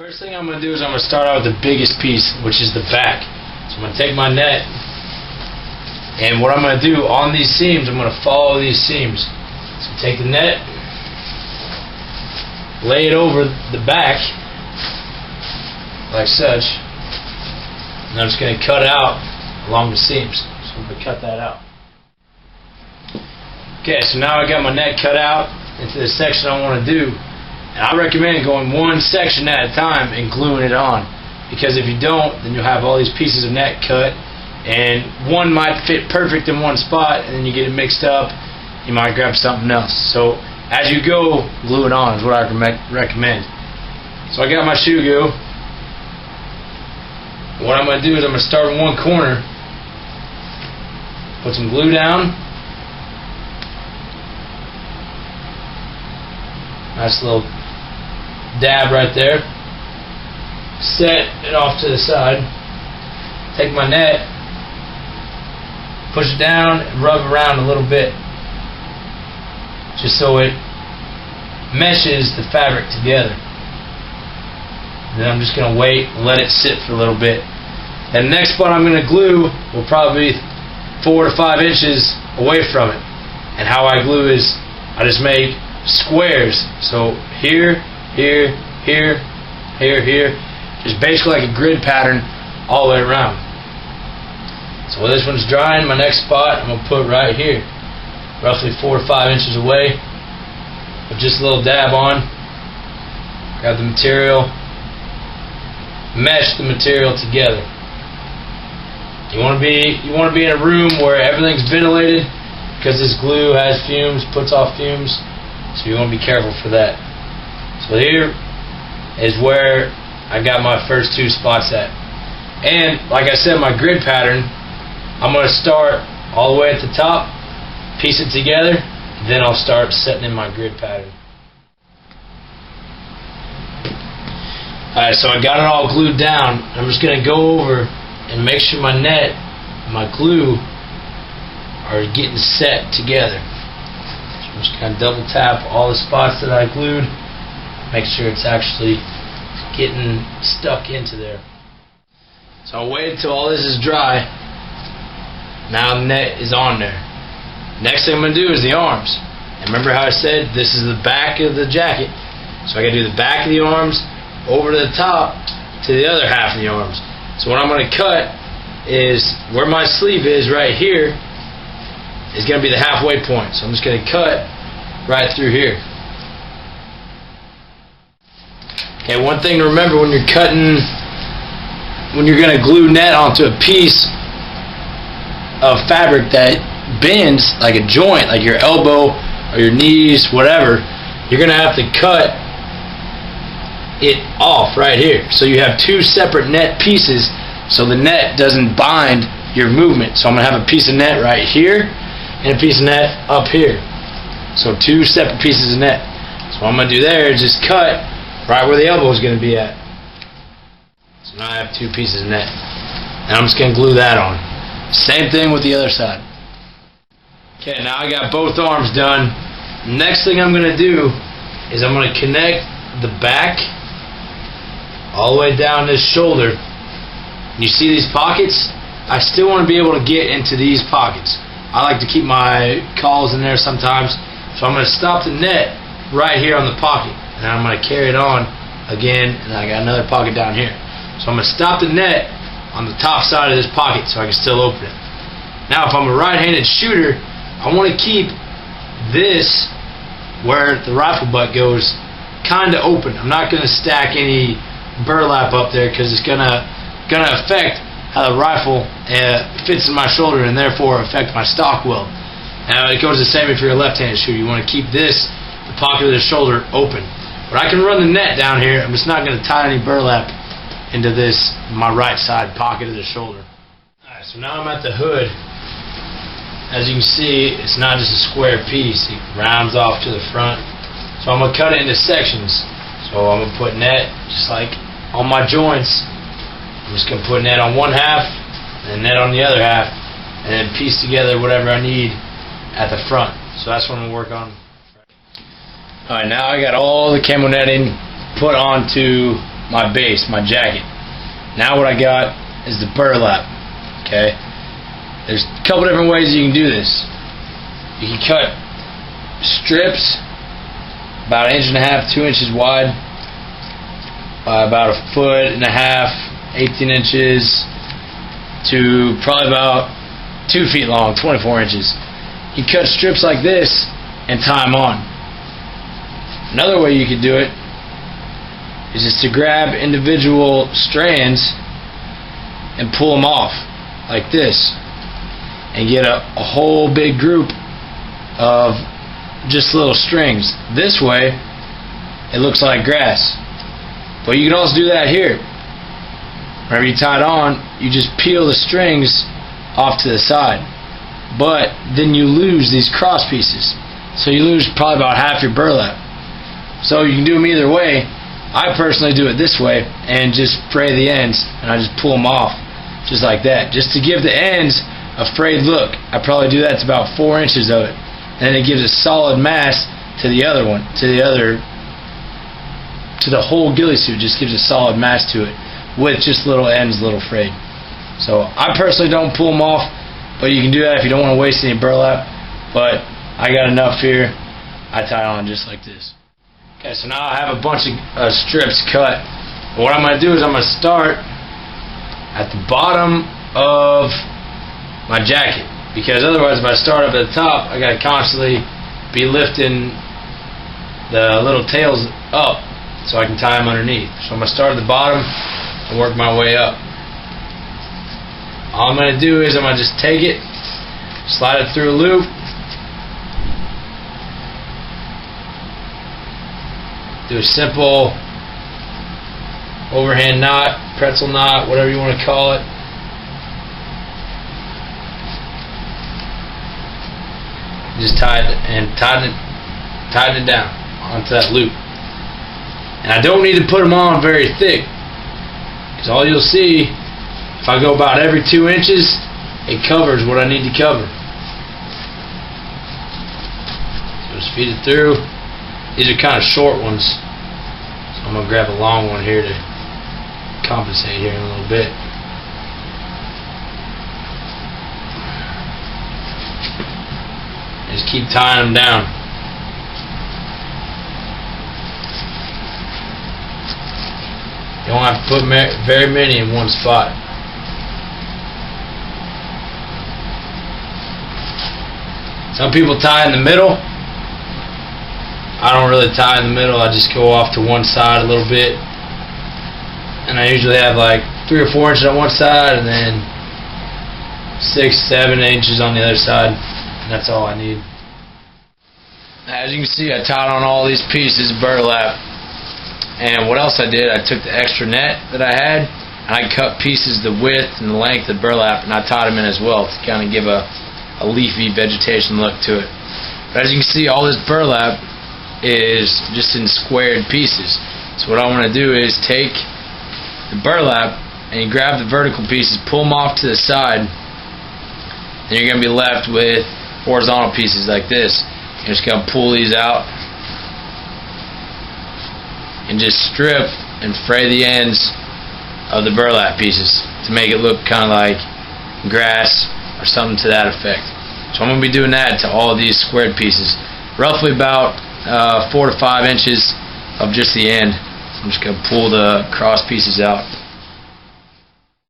First thing I'm going to do is I'm going to start out with the biggest piece, which is the back. So I'm going to take my net, and what I'm going to do on these seams, I'm going to follow these seams. So take the net, lay it over the back, like such, and I'm just going to cut out along the seams. So I'm going to cut that out. Okay, so now I got my net cut out into the section I want to do. And I recommend going one section at a time and gluing it on, because if you don't, then you'll have all these pieces of net cut, and one might fit perfect in one spot, and then you get it mixed up. You might grab something else. So as you go, glue it on is what I recommend. So I got my shoe glue. What I'm going to do is I'm going to start in one corner, put some glue down. Nice little dab right there. Set it off to the side. Take my net, push it down, and rub around a little bit, just so it meshes the fabric together. Then I'm just going to wait and let it sit for a little bit. And the next spot I'm going to glue will probably be 4 to 5 inches away from it. And how I glue is I just make squares. So here, here, here, here, here. Just basically like a grid pattern all the way around. So when this one's drying, my next spot I'm going to put right here, roughly 4 to 5 inches away, with just a little dab on. Grab the material, mesh the material together. You want to be in a room where everything's ventilated, because this glue has fumes, puts off fumes. So you want to be careful for that. So here is where I got my first 2 spots at. And like I said, my grid pattern, I'm going to start all the way at the top, piece it together, then I'll start setting in my grid pattern. Alright, so I got it all glued down. I'm just going to go over and make sure my net and my glue are getting set together. Just kind of double tap all the spots that I glued, make sure it's actually getting stuck into there. So I'll wait until all this is dry. Now the net is on there. Next thing I'm going to do is the arms. And remember how I said this is the back of the jacket. So I got to do the back of the arms over to the top to the other half of the arms. So what I'm going to cut is where my sleeve is right here is going to be the halfway point. So I'm just going to cut right through here. Okay, one thing to remember when you're cutting, when you're going to glue net onto a piece of fabric that bends like a joint, like your elbow or your knees, whatever, you're going to have to cut it off right here. So you have 2 separate net pieces, so the net doesn't bind your movement. So I'm going to have a piece of net right here and a piece of net up here. So 2 separate pieces of net. So what I'm going to do there is just cut right where the elbow is going to be at. So now I have 2 pieces of net. And I'm just going to glue that on. Same thing with the other side. Okay, now I got both arms done. Next thing I'm going to do is I'm going to connect the back all the way down this shoulder. You see these pockets? I still want to be able to get into these pockets. I like to keep my calls in there sometimes. So I'm going to stop the net right here on the pocket. And I'm going to carry it on again. And I got another pocket down here. So I'm going to stop the net on the top side of this pocket so I can still open it. Now if I'm a right-handed shooter, I want to keep this where the rifle butt goes kind of open. I'm not going to stack any burlap up there, because it's going to affect how the rifle fits in my shoulder and therefore affect my stock weld. Now it goes the same if you're a left-handed shooter. You want to keep this, the pocket of the shoulder, open. But I can run the net down here. I'm just not going to tie any burlap into this, my right side pocket of the shoulder. Alright, so now I'm at the hood. As you can see, it's not just a square piece. It rounds off to the front. So I'm going to cut it into sections. So I'm going to put net just like on my joints. I'm just going to put net on one half and net on the other half, and then piece together whatever I need at the front. So that's what I'm going to work on. Alright, now I got all the camo netting put onto my base, my jacket. Now what I got is the burlap. Okay, there's a couple different ways you can do this. You can cut strips about 1.5 to 2 inches wide by about 1.5 feet, 18 inches to probably about 2 feet long, 24 inches. You cut strips like this and tie them on. Another way you could do it is just to grab individual strands and pull them off like this and get a whole big group of just little strings. This way it looks like grass. But you can also do that here. Whenever you tie it on, you just peel the strings off to the side. But then you lose these cross pieces. So you lose probably about half your burlap. So you can do them either way. I personally do it this way and just fray the ends, and I just pull them off just like that, just to give the ends a frayed look. I probably do that to about 4 inches of it, and then it gives a solid mass to the other one, to the whole ghillie suit. Just gives a solid mass to it with just little ends, little frayed. So I personally don't pull them off, but you can do that if you don't want to waste any burlap. But I got enough here. I tie it on just like this. Okay, so now I have a bunch of strips cut. But what I'm going to do is I'm going to start at the bottom of my jacket, because otherwise if I start up at the top, I got to constantly be lifting the little tails up so I can tie them underneath. So I'm going to start at the bottom and work my way up. All I'm going to do is I'm going to just take it, slide it through a loop, do a simple overhand knot, pretzel knot, whatever you want to call it. Just tighten it down onto that loop. And I don't need to put them on very thick, because all you'll see, if I go about every 2 inches, it covers what I need to cover. So just feed it through. These are kind of short ones, so I'm going to grab a long one here to compensate here in a little bit. Just keep tying them down. You don't have to put very many in one spot. Some people tie in the middle. I don't really tie in the middle. I just go off to one side a little bit, and I usually have like 3 or 4 inches on one side and then 6-7 inches on the other side, and that's all I need. As you can see, I tied on all these pieces of burlap, and what else I did, I took the extra net that I had and I cut pieces the width and the length of burlap, and I tied them in as well to kind of give a leafy vegetation look to it. But as you can see, all this burlap is just in squared pieces. So what I want to do is take the burlap and you grab the vertical pieces, pull them off to the side, and you're going to be left with horizontal pieces like this. You're just going to pull these out and just strip and fray the ends of the burlap pieces to make it look kind of like grass or something to that effect. So I'm going to be doing that to all of these squared pieces, roughly about 4 to 5 inches of just the end. I'm just going to pull the cross pieces out.